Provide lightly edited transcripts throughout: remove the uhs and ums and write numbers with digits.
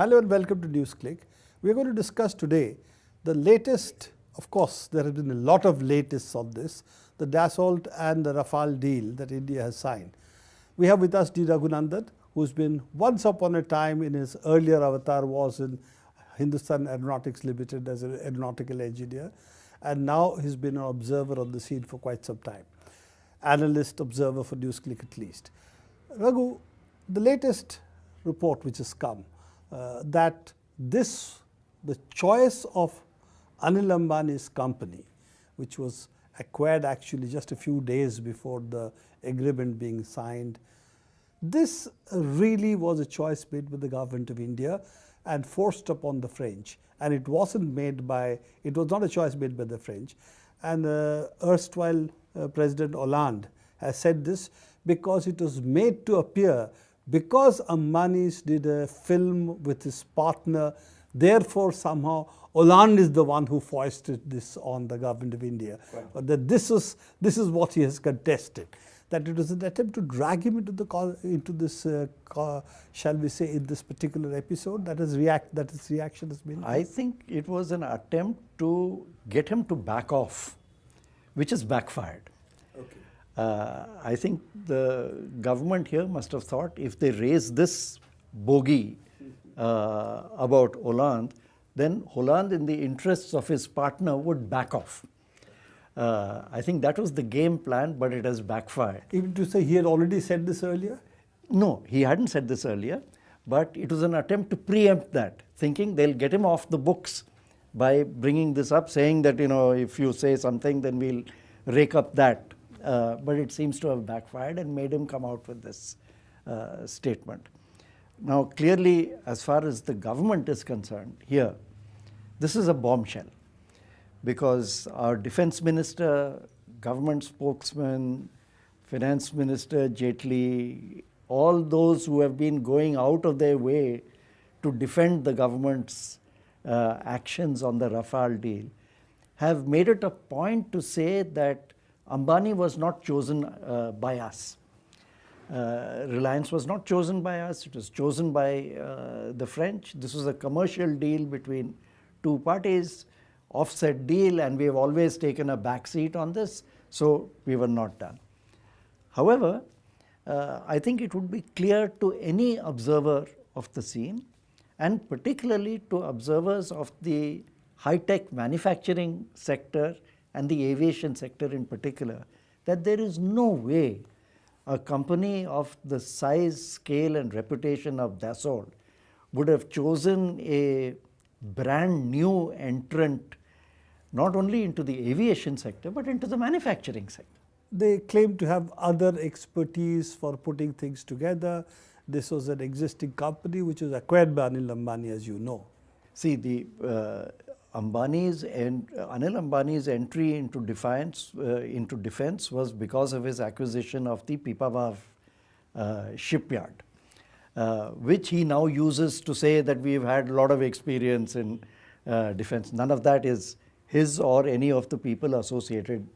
Hello and welcome to Newsclick. We are going to discuss today the latest, of course, there have been a lot of latest on this, the Dassault and the Rafale deal that India has signed. We have with us D Raghunandan, who's been once upon a time in his earlier avatar was in Hindustan Aeronautics Limited as an aeronautical engineer, and now he's been an observer on the scene for quite some time. Analyst, observer for Newsclick at least. Raghu, the latest report which has come that the choice of Anil Ambani's company, which was acquired actually just a few days before the agreement being signed, this really was a choice made by the government of India and forced upon the French. And it was not a choice made by the French. And erstwhile President Hollande has said this because it was made to appear because Ambani's did a film with his partner, therefore somehow Hollande is the one who foisted this on the government of India. Right. But that this is what he has contested. That it was an attempt to drag him into this, shall we say, in this particular episode. That his reaction has been. I think it was an attempt to get him to back off, which has backfired. Okay. I think the government here must have thought if they raise this bogey about Hollande, then Hollande, in the interests of his partner, would back off. I think that was the game plan, but it has backfired. Even to say he had already said this earlier? No, he hadn't said this earlier, but it was an attempt to preempt that, thinking they'll get him off the books by bringing this up, saying that, if you say something, then we'll rake up that. But it seems to have backfired and made him come out with this statement. Now, clearly, as far as the government is concerned here, this is a bombshell, because our defense minister, government spokesman, finance minister Jaitley, all those who have been going out of their way to defend the government's actions on the Rafale deal, have made it a point to say that Ambani was not chosen by us. Reliance was not chosen by us, it was chosen by the French. This was a commercial deal between two parties, offset deal, and we have always taken a back seat on this, so we were not done. However, I think it would be clear to any observer of the scene, and particularly to observers of the high-tech manufacturing sector and the aviation sector in particular, that there is no way a company of the size, scale and reputation of Dassault would have chosen a brand new entrant not only into the aviation sector but into the manufacturing sector. They claim to have other expertise for putting things together. This was an existing company which was acquired by Anil Ambani, as you know. See, the Anil Ambani's entry into defense was because of his acquisition of the Pipavav shipyard, which he now uses to say that we've had a lot of experience in defense. None of that is his or any of the people associated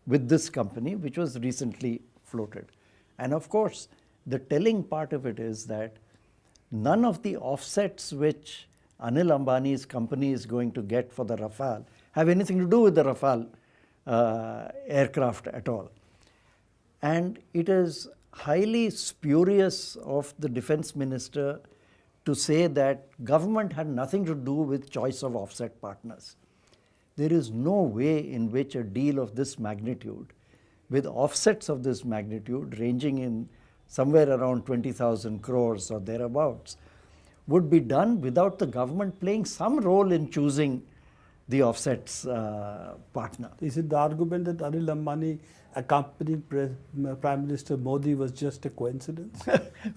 with this company, which was recently floated. And of course, the telling part of it is that none of the offsets which Anil Ambani's company is going to get for the Rafale have anything to do with the Rafale aircraft at all. And it is highly spurious of the defense minister to say that government had nothing to do with choice of offset partners. There is no way in which a deal of this magnitude, with offsets of this magnitude ranging in somewhere around 20,000 crores or thereabouts, would be done without the government playing some role in choosing the offsets partner. Is it the argument that Anil Ambani accompanying Prime Minister Modi was just a coincidence?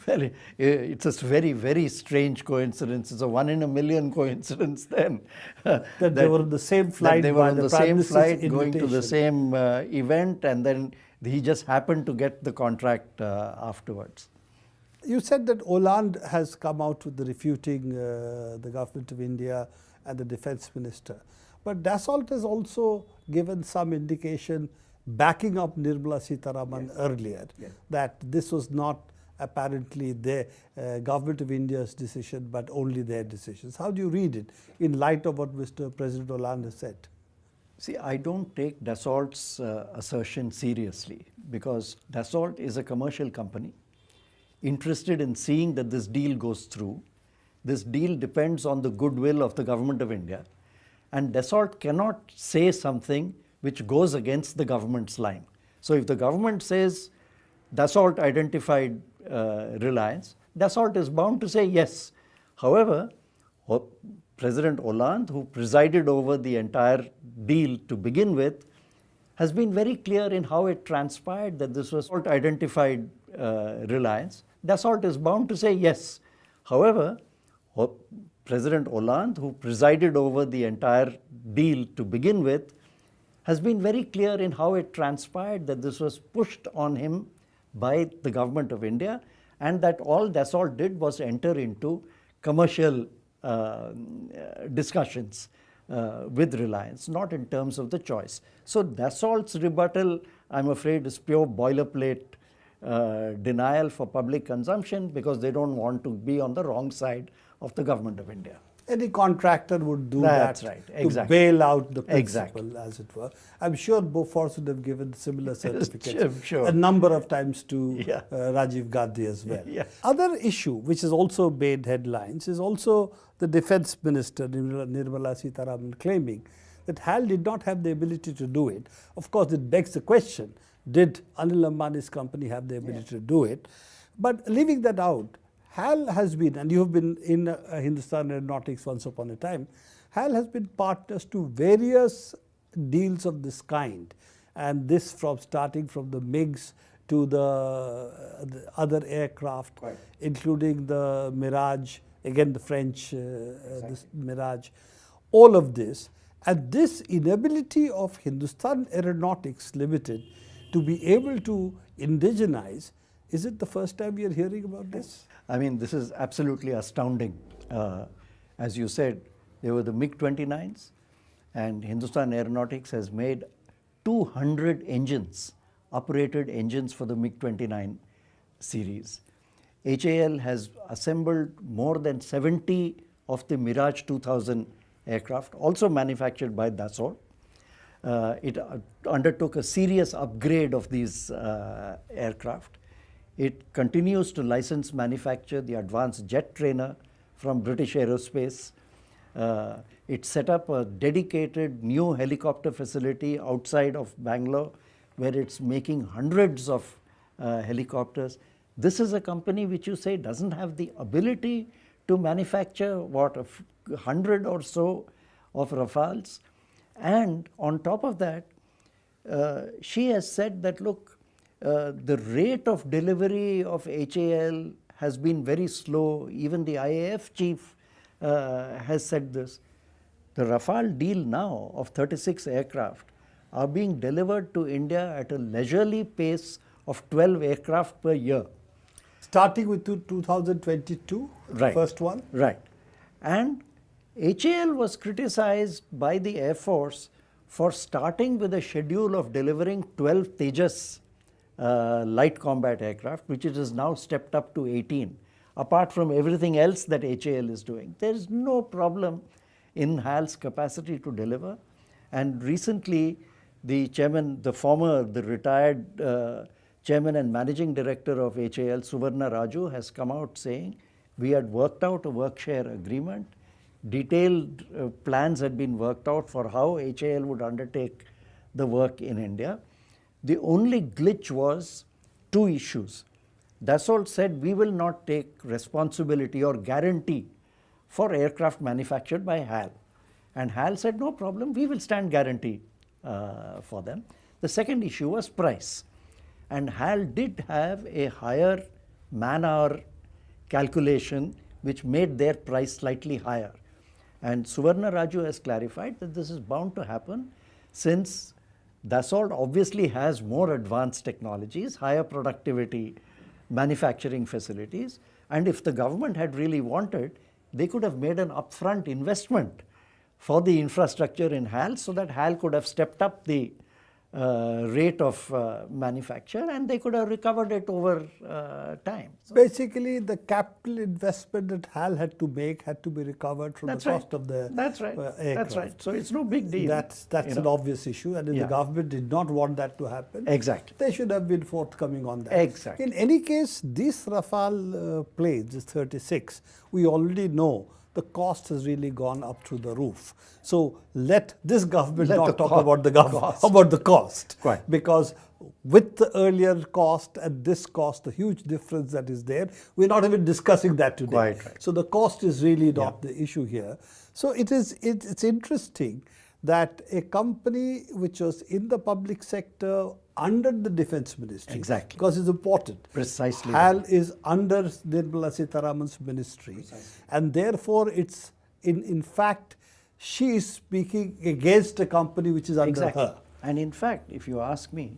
Well, it's a very, very strange coincidence. It's a 1 in a million coincidence then. that they were on the same flight. They were on the same flight going to the same event, and then he just happened to get the contract afterwards. You said that Hollande has come out with the refuting the government of India and the defense minister. But Dassault has also given some indication backing up Nirmala Sitharaman earlier, that this was not apparently their government of India's decision, but only their decisions. How do you read it in light of what Mr. President Hollande said? See, I don't take Dassault's assertion seriously because Dassault is a commercial company interested in seeing that this deal goes through. This deal depends on the goodwill of the government of India, and Dassault cannot say something which goes against the government's line. So if the government says Dassault identified Reliance, Dassault is bound to say yes. However, President Hollande, who presided over the entire deal to begin with, has been very clear in how it transpired that this was identified Reliance. Dassault is bound to say yes. However, President Hollande, who presided over the entire deal to begin with, has been very clear in how it transpired that this was pushed on him by the government of India, and that all Dassault did was enter into commercial discussions with Reliance, not in terms of the choice. So Dassault's rebuttal, I'm afraid, is pure boilerplate denial for public consumption because they don't want to be on the wrong side of the government of India. Any contractor would do That's that right. to Exactly. bail out the principal, Exactly. as it were. I'm sure Bofors would have given similar certificates Sure. a number of times to Yeah. Rajiv Gandhi as well. Yeah. Other issue which has also made headlines is also the defense minister, Nirmala Sitharaman, claiming that HAL did not have the ability to do it. Of course, it begs the question, did Anil Ambani's company have the ability to do it? But leaving that out, HAL has been, and you have been in Hindustan Aeronautics once upon a time, HAL has been partners to various deals of this kind, and this from starting from the MiGs to the other aircraft, Right. including the Mirage, again the French this Mirage, all of this. And this inability of Hindustan Aeronautics Limited to be able to indigenize, is it the first time we are hearing about this? I mean, this is absolutely astounding. As you said, there were the MiG-29s, and Hindustan Aeronautics has made 200 engines, operated engines for the MiG-29 series. HAL has assembled more than 70 of the Mirage 2000 aircraft, also manufactured by Dassault. It undertook a serious upgrade of these aircraft. It continues to license manufacture the advanced jet trainer from British Aerospace. It set up a dedicated new helicopter facility outside of Bangalore where it's making hundreds of helicopters. This is a company which you say doesn't have the ability to manufacture, what, 100 or so of Rafales. And on top of that, she has said that, look, the rate of delivery of HAL has been very slow. Even the IAF chief has said this. The Rafale deal now of 36 aircraft are being delivered to India at a leisurely pace of 12 aircraft per year. Starting with 2022, Right. first one. Right. And HAL was criticized by the Air Force for starting with a schedule of delivering 12 Tejas light combat aircraft, which it has now stepped up to 18, apart from everything else that HAL is doing. There is no problem in HAL's capacity to deliver. And recently, the chairman, the retired chairman and managing director of HAL, Suvarna Raju, has come out saying, we had worked out a work share agreement. Detailed plans had been worked out for how HAL would undertake the work in India. The only glitch was two issues. Dassault said, we will not take responsibility or guarantee for aircraft manufactured by HAL. And HAL said, no problem, we will stand guarantee for them. The second issue was price. And HAL did have a higher man-hour calculation which made their price slightly higher. And Suvarna Raju has clarified that this is bound to happen since Dassault obviously has more advanced technologies, higher productivity manufacturing facilities, and if the government had really wanted, they could have made an upfront investment for the infrastructure in HAL so that HAL could have stepped up the rate of manufacture, and they could have recovered it over time. Basically, the capital investment that HAL had to make had to be recovered from the cost of the aircraft. That's right. So it's no big deal. That's an obvious issue, and if the government did not want that to happen, exactly, they should have been forthcoming on that. Exactly. In any case, these Rafale planes, this 36, we already know the cost has really gone up through the roof. So let this government not talk about the cost. Quite. Because with the earlier cost and this cost, the huge difference that is there, we're not even discussing that today. Quite right. So the cost is really not the issue here. So it's interesting that a company which was in the public sector under the defense ministry, exactly, because it's important. Precisely. HAL is under Nirmala Sitharaman's ministry, precisely, and therefore it's in fact she is speaking against a company which is under her. And in fact, if you ask me,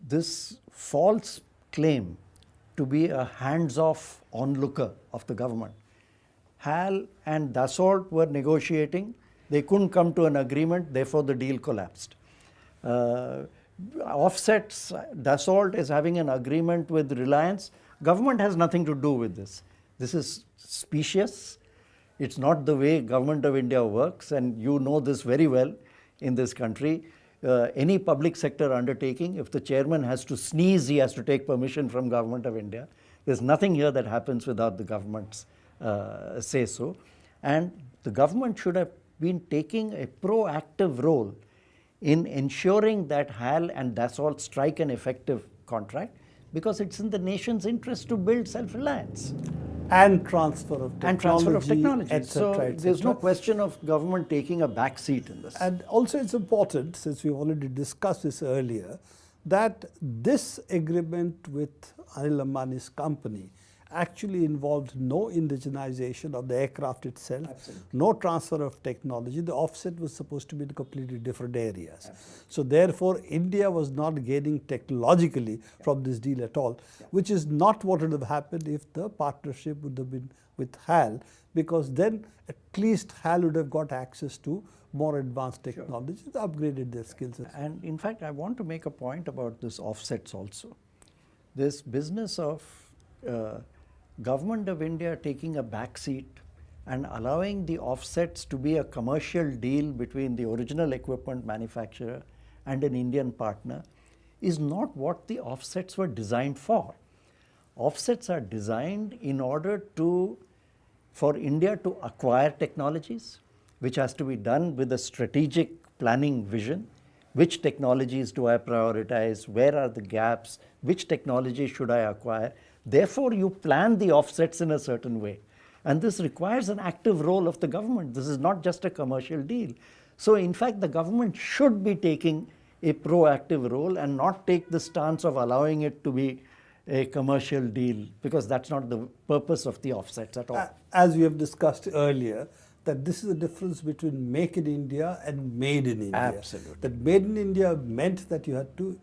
this false claim to be a hands-off onlooker of the government, HAL and Dassault were negotiating. They couldn't come to an agreement, therefore the deal collapsed. Offsets, Dassault is having an agreement with Reliance. Government has nothing to do with this. This is specious. It's not the way Government of India works, and you know this very well in this country. Any public sector undertaking, if the chairman has to sneeze, he has to take permission from Government of India. There's nothing here that happens without the government's say so. And the government should have been taking a proactive role in ensuring that HAL and Dassault strike an effective contract, because it's in the nation's interest to build self-reliance. And transfer of technology, et cetera, so there's no question of government taking a back seat in this. And also it's important, since we've already discussed this earlier, that this agreement with Anil Ambani's company actually involved no indigenization of the aircraft itself, absolutely, no transfer of technology. The offset was supposed to be in completely different areas. Absolutely. So therefore, India was not gaining technologically from this deal at all, which is not what would have happened if the partnership would have been with HAL, because then at least HAL would have got access to more advanced technologies, upgraded their skills. And in fact, I want to make a point about this offsets also. This business of Government of India taking a back seat and allowing the offsets to be a commercial deal between the original equipment manufacturer and an Indian partner is not what the offsets were designed for. Offsets are designed in order for India to acquire technologies, which has to be done with a strategic planning vision. Which technologies do I prioritize? Where are the gaps? Which technology should I acquire? Therefore, you plan the offsets in a certain way. And this requires an active role of the government. This is not just a commercial deal. So in fact, the government should be taking a proactive role and not take the stance of allowing it to be a commercial deal, because that's not the purpose of the offsets at all. As we have discussed earlier, that this is the difference between make in India and made in India. Absolutely. That made in India meant that you had to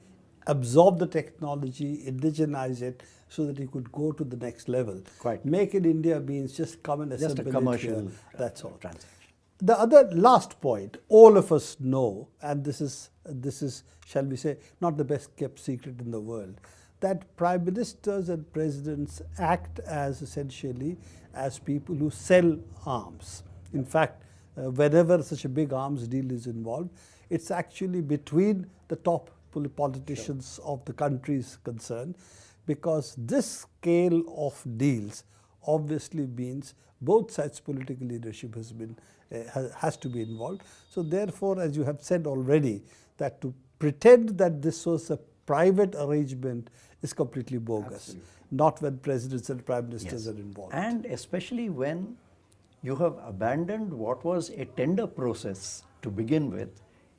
absorb the technology, indigenize it, so that you could go to the next level. Quite. Make in India means just come and assemble just a commercial it here. That's all. Transaction. The other last point, all of us know, and this is, shall we say, not the best kept secret in the world, that prime ministers and presidents act as essentially as people who sell arms. In fact, whenever such a big arms deal is involved, it's actually between the top politicians of the countries concerned, because this scale of deals obviously means both sides' political leadership has to be involved. So therefore, as you have said already, that to pretend that this was a private arrangement is completely bogus. Absolutely. Not when presidents and prime ministers are involved. And especially when you have abandoned what was a tender process to begin with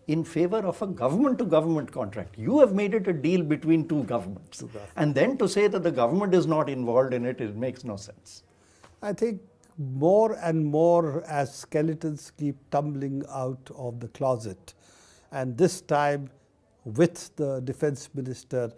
in favor of a government-to-government contract. You have made it a deal between two governments. And then to say that the government is not involved in it, it makes no sense. I think more and more as skeletons keep tumbling out of the closet, and this time with the defense minister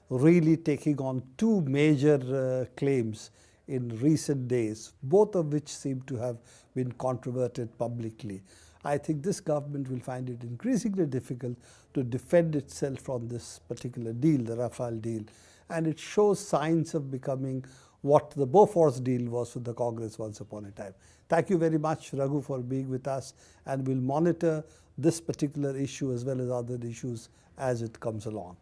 really taking on two major claims in recent days, both of which seem to have been controverted publicly. I think this government will find it increasingly difficult to defend itself from this particular deal, the Rafale deal. And it shows signs of becoming what the Bofors deal was with the Congress once upon a time. Thank you very much, Raghu, for being with us, and we'll monitor this particular issue as well as other issues as it comes along.